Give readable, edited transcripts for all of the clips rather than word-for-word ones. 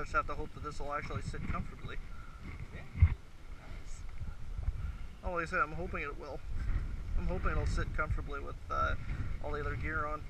I just have to hope that this will actually sit comfortably. Yeah. Nice. Oh, like I said, I'm hoping it will. I'm hoping it'll sit comfortably with all the other gear on.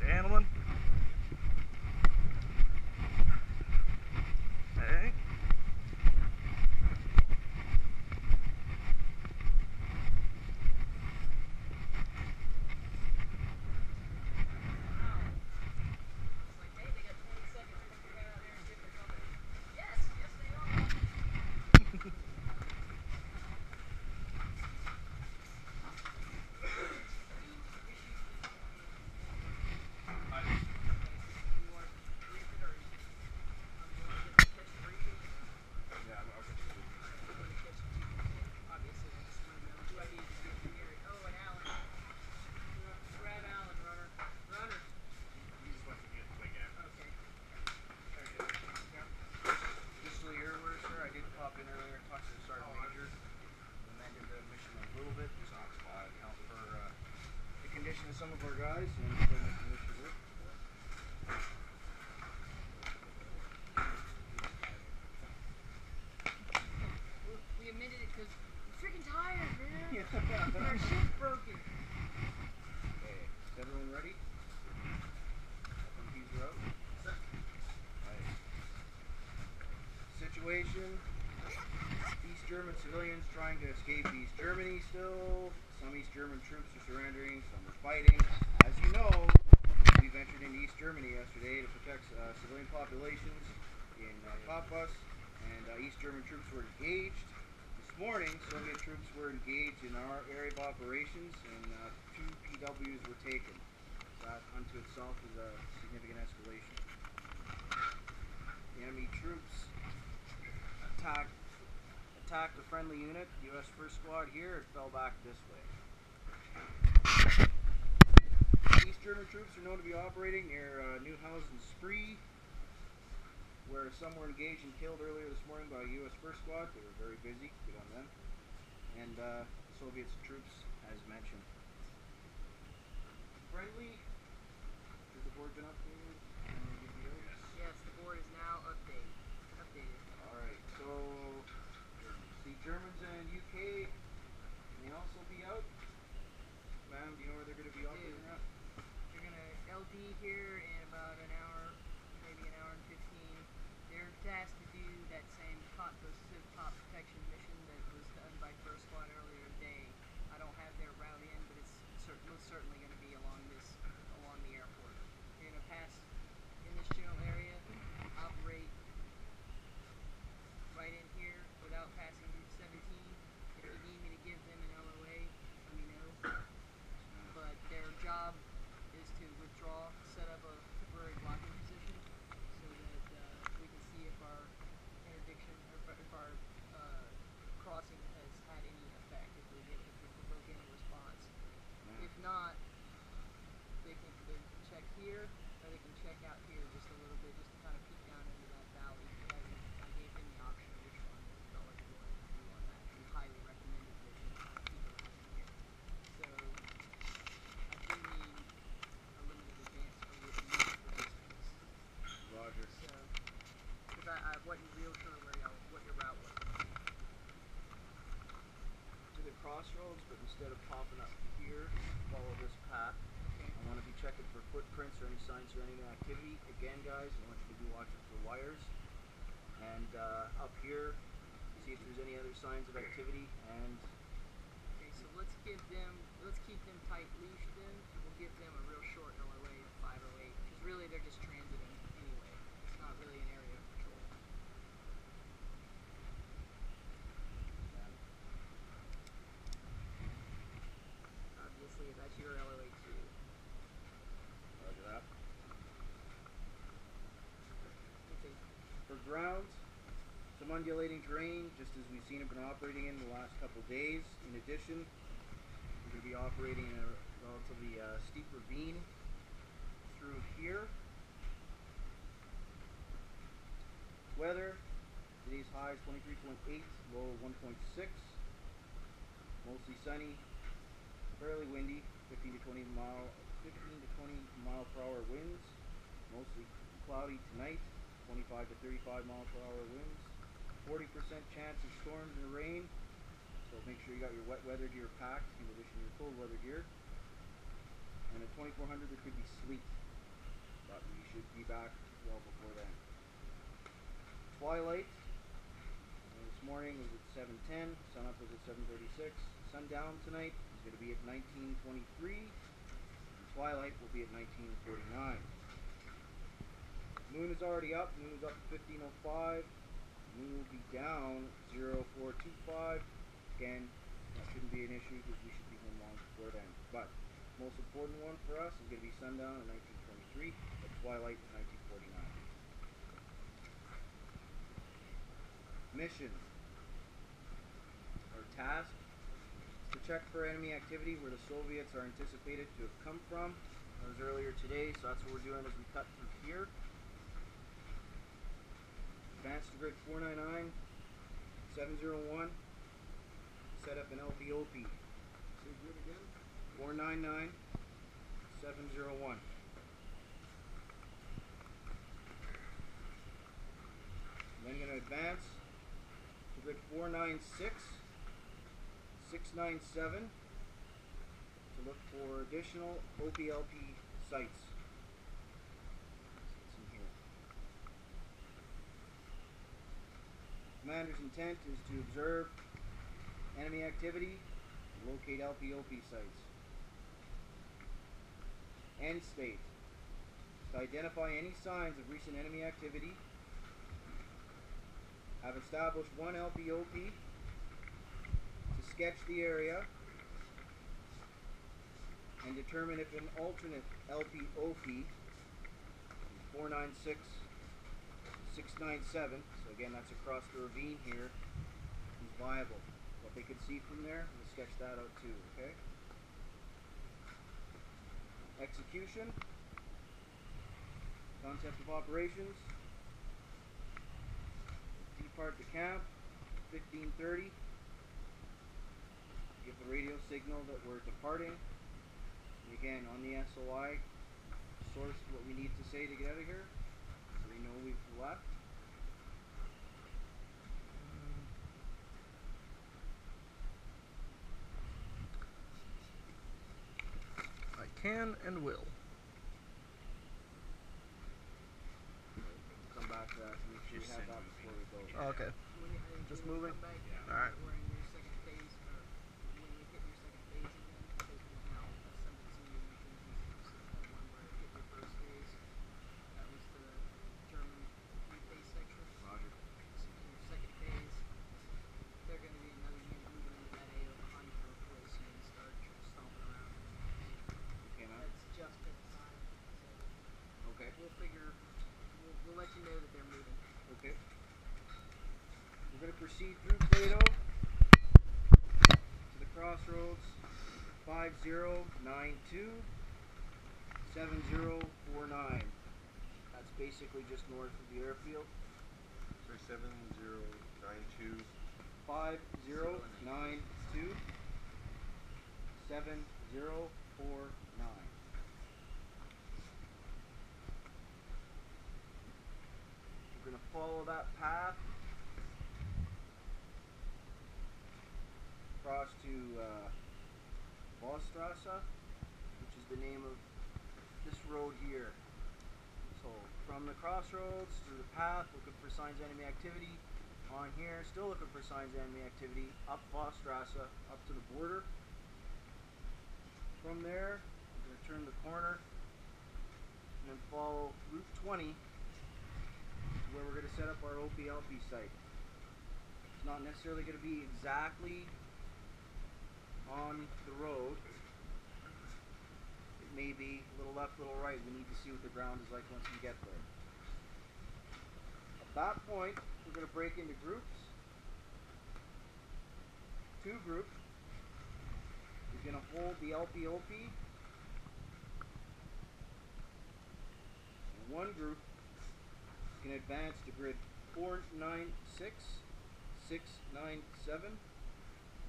Gentlemen. Hey. Some of our guys and still make the mission work. We admitted it because we're freaking tired, man. Our shit's broken. Okay, is everyone ready? FMPs are out. Right. Situation. East German civilians trying to escape East Germany still. Some East German troops are surrendering, some are fighting. As you know, we ventured into East Germany yesterday to protect civilian populations in Kappas, and East German troops were engaged. This morning, Soviet troops were engaged in our area of operations, and 2 PWs were taken. That unto itself is a significant escalation. The enemy troops attacked a friendly unit, U.S. 1st Squad here. It fell back this way. East German troops are known to be operating near Neuhausen Spree, where some were engaged and killed earlier this morning by U.S. 1st Squad. They were very busy. Good on them. And Soviet troops, as mentioned. Friendly. Has the board been updated? Yes, the board is now updated. Alright, so the Germans and UK may also be out. Ma'am, do you know where they're going to be operating at? They're going to LD here in about an hour, maybe an hour and 15. They're tasked to do that same Civ top protection mission that was done by 1st Squad earlier today. I don't have their route in, but it's most certainly going to be along the airport. They're going to pass in this general area, operate right in here without passing Route 17. If you need me to give them an LOA, let me know. But their job is to withdraw, set up a temporary blocking position so that we can see if our interdiction or if our crossing has had any effect, if we provoke any response. If not, they can check here or they can check out here just a little bit, just to kind of peek down into that valley. I gave him the option of which one he felt like he wanted to do on that. He highly recommended that he kind of peek around in here. So I do need a limited advance for this piece. Roger. So, because I wasn't real sure what your route was. To the crossroads, but instead of popping up here, follow this path. Okay. I want to be checking for footprints or any signs or any activity. Again, guys, I want you to be watching for wires. And up here, see if there's any other signs of activity. And Okay, so let's keep them tight leashed then, and we'll give them a real short LOA of 508, because really they're just transiting anyway. It's not really an area of patrol. grounds. Some undulating terrain, just as we've seen it been operating in the last couple days. In addition, we're going to be operating in a relatively steep ravine through here. Weather, today's high is 23.8, low 1.6. Mostly sunny, fairly windy, 15 to 20 mile per hour winds. Mostly cloudy tonight, 25 to 35 mile per hour winds. 40% chance of storms and rain, so make sure you got your wet weather gear packed in addition to your cold weather gear. And at 2400 there could be sleet, but we should be back well before then. Twilight, this morning was at 7:10, sun up was at 7:36. Sundown tonight is going to be at 19:23, and twilight will be at 19:49. Moon is already up, moon is up at 15:05. Moon will be down 0425. Again, that shouldn't be an issue because we should be home long before then. But most important one for us is going to be sundown at 19:23, and twilight at 19:49. Mission. Our task is to check for enemy activity where the Soviets are anticipated to have come from. That was earlier today, so that's what we're doing as we cut through here. Advance to grid 499, 701, set up an LPOP. Say grid again? 499, 701. Then going to advance to grid 496, 697 to look for additional OPLP sites. Commander's intent is to observe enemy activity and locate LPOP sites. End state is to identify any signs of recent enemy activity, have established one LPOP, to sketch the area, and determine if an alternate LPOP, 496, 697, so again that's across the ravine here, is viable. What they could see from there, we'll sketch that out too, okay? Execution, concept of operations, depart the camp, 15:30, give the radio signal that we're departing, and again on the SOI, source what we need to say to get out of here. We know we've left. I can and will. Come back to that. Make sure we have that before we go. Oh, okay. Just moving? Alright. We're in your second phase, or when we hit your second phase again, because we've now assembled some new missions. That one where it hit your first phase, that was the German phase section. Roger. So in your second phase, they're going to be another unit moving into that AO behind you to replace you and start stomping around. Okay, man. That's just at the time. So Okay. we'll let you know that they're moving. Okay. We're going to proceed through Plato to the crossroads 5092 7049. That's basically just north of the airfield. So 7092. 5092 7049. We're going to follow that path across to Vossstrasse, which is the name of this road here. So from the crossroads through the path, looking for signs of enemy activity. On here, still looking for signs of enemy activity. Up Vossstrasse, up to the border. From there, we're going to turn the corner and then follow Route 20 to where we're going to set up our OPLP site. It's not necessarily going to be exactly on the road. It may be a little left, a little right. We need to see what the ground is like once we get there. that point, we're going to break into groups. 2 groups is going to hold the LPOP. And 1 group is going to advance to grid 496, 697.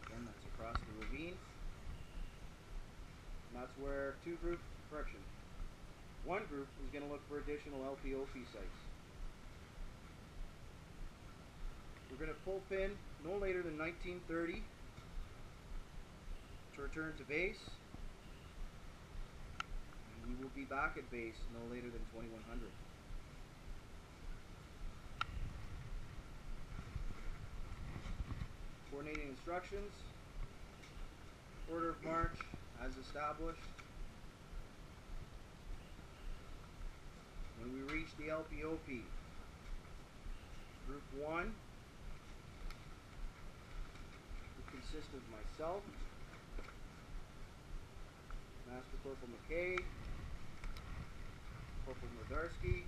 Again, that's across the ravine. And that's where 2 groups, correction, 1 group is going to look for additional LPOP sites. We're going to pull pin no later than 1930 to return to base. And we will be back at base no later than 2100. Coordinating instructions. Order of march as established. When we reach the LPOP, Group 1 will consist of myself, Master Corporal McKay, Corporal Modarski,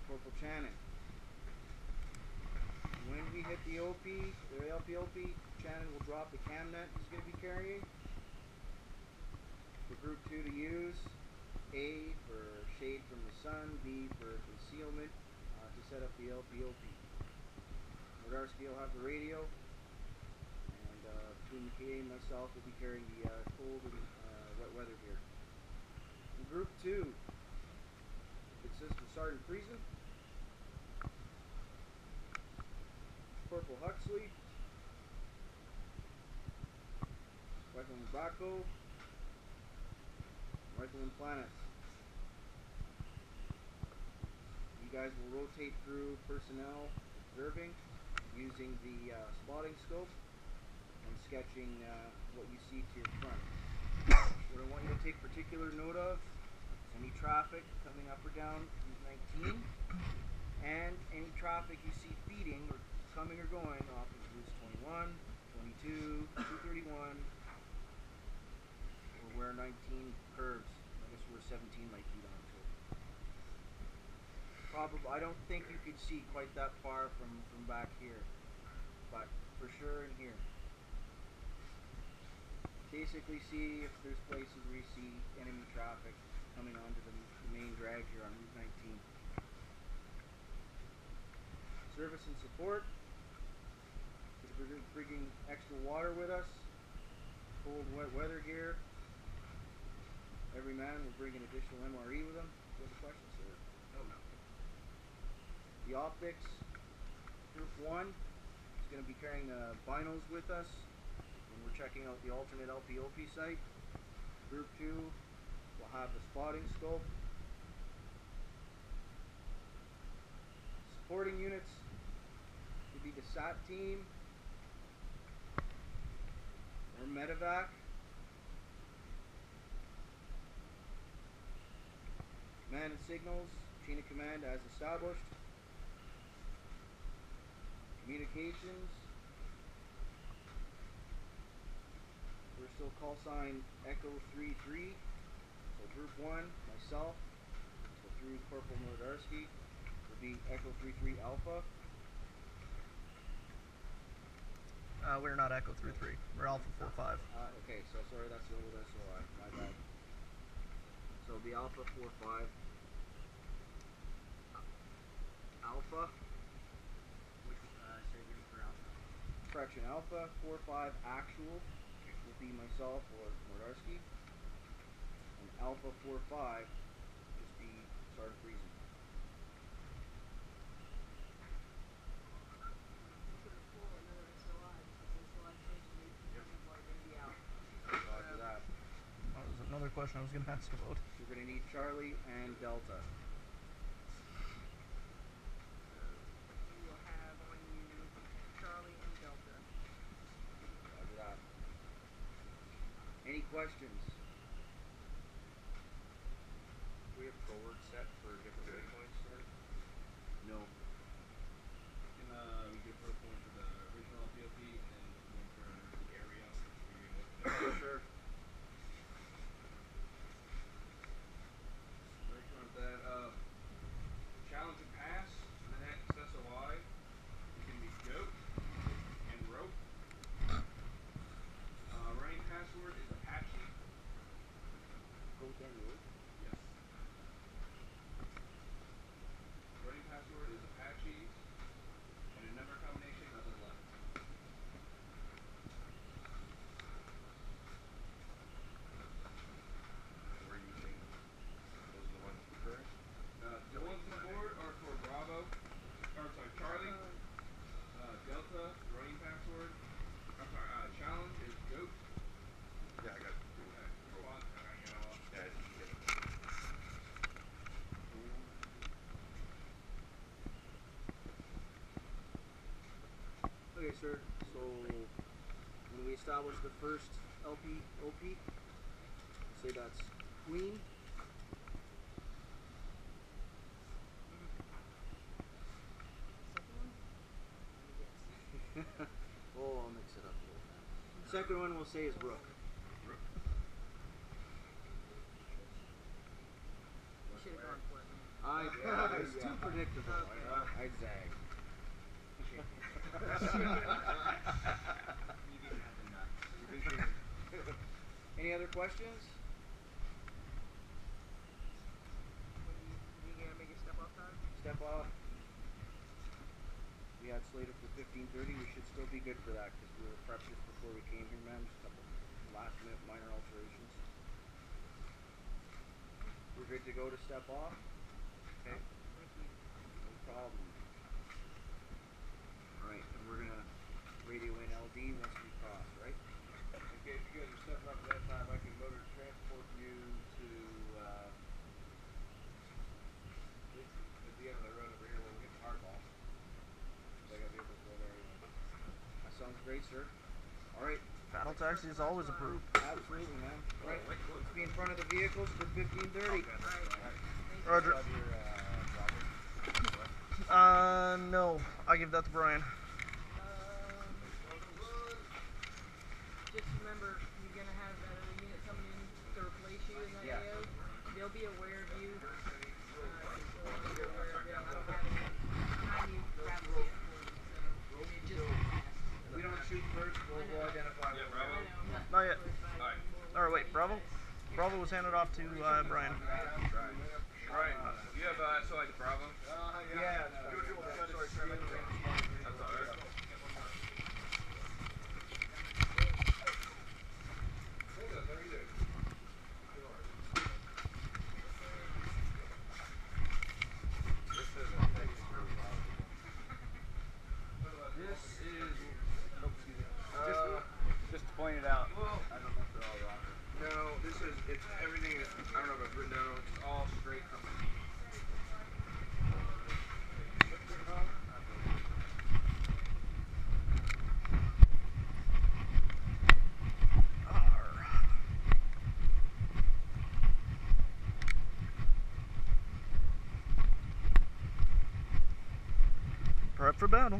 Corporal Channing. When we hit the OP, the LPOP, Channing will drop the cam net he's going to be carrying. For Group 2 to use, A for shade from the sun, B for concealment to set up the LPOP. Modarski will have the radio, and between McKay and myself will be carrying the cold and wet weather gear. In Group 2, consists of Sergeant Friesen, Corporal Huxley, Rifleman Bracco, Rifleman Planis. You guys will rotate through personnel observing using the spotting scope and sketching what you see to your front. What I want you to take particular note of is any traffic coming up or down Route 19 and any traffic you see feeding or coming or going off of routes 21, 22, 231, or where 19 curves. I guess where 17 might feed onto it. Probably, I don't think you could see quite that far from back here, but for sure in here. Basically see if there's places where you see enemy traffic coming onto the main drag here on Route 19. Service and support. We're bringing extra water with us, cold wet weather gear. Every man will bring an additional MRE with them. Do you have a question, sir? Oh, no. The optics, Group 1 is going to be carrying binos with us when we're checking out the alternate LPOP site. Group 2 will have the spotting scope. Supporting units would be the SAT team or medevac. Command and signals, chain of command as established. Communications. We're still call sign Echo 33. So Group 1, myself, so through Corporal Modarski, will be Echo 33 Alpha. We're not Echo 3-3. We're Alpha 4-5. Okay, so sorry, that's the old SOI. My bad. So it'll be Alpha 4-5. Alpha. Which say again for Alpha? Correction, Alpha 4-5 actual will be myself or Modarski. And Alpha 4-5 just be Sergeant Friesen. Roger that. That was another question I was going to ask about. You're going to need Charlie and Delta. You will have on you Charlie and Delta. Roger that. Any questions? We have forward set for different waypoints, sir. No. And we get a point for the original LPOP and then one for the area. Sure. Right on that. Challenge and pass. sir. So when we establish the first LP OP, say that's Queen. Oh, I'll mix it up a little bit. Second one we'll say is Rook. You should have gone for it, man. It's too predictable. I zag. Any other questions? You gonna make a step off time? Step off. We had slated for 15:30. We should still be good for that because we were prepped just before we came here, man. Just a couple last minute minor alterations. We're good to go to step off. Okay. Thank you. No problem. Alright, and we're gonna radio in LD once we cross, right? Okay, if you guys are stepping up at that time, I can motor transport you to at the end of the road over here where we get the hardball. I got vehicles go there anyway. That sounds great, sir. Alright, Battle taxi is always approved. absolutely, man. Right, let's be in front of the vehicles for 15:30. Roger. Have your No. I give that to Brian. Just remember, you're gonna have that other unit coming in to replace you in that Yeah. AO. They'll be aware of you. So you're aware of them. I don't have any behind you travel yet for you. So it just We don't shoot first, we'll go identify. Yeah, what Bravo. we're I know, I'm Not yet. Alright. Or wait, Bravo? Bravo was handed off to Brian. Right. You have so like the Bravo? Yeah, That's all right. This is just to point it out. I don't know if they're all wrong. No, this is it's everything is I don't know if it's written down. It's all straight from Prep for battle.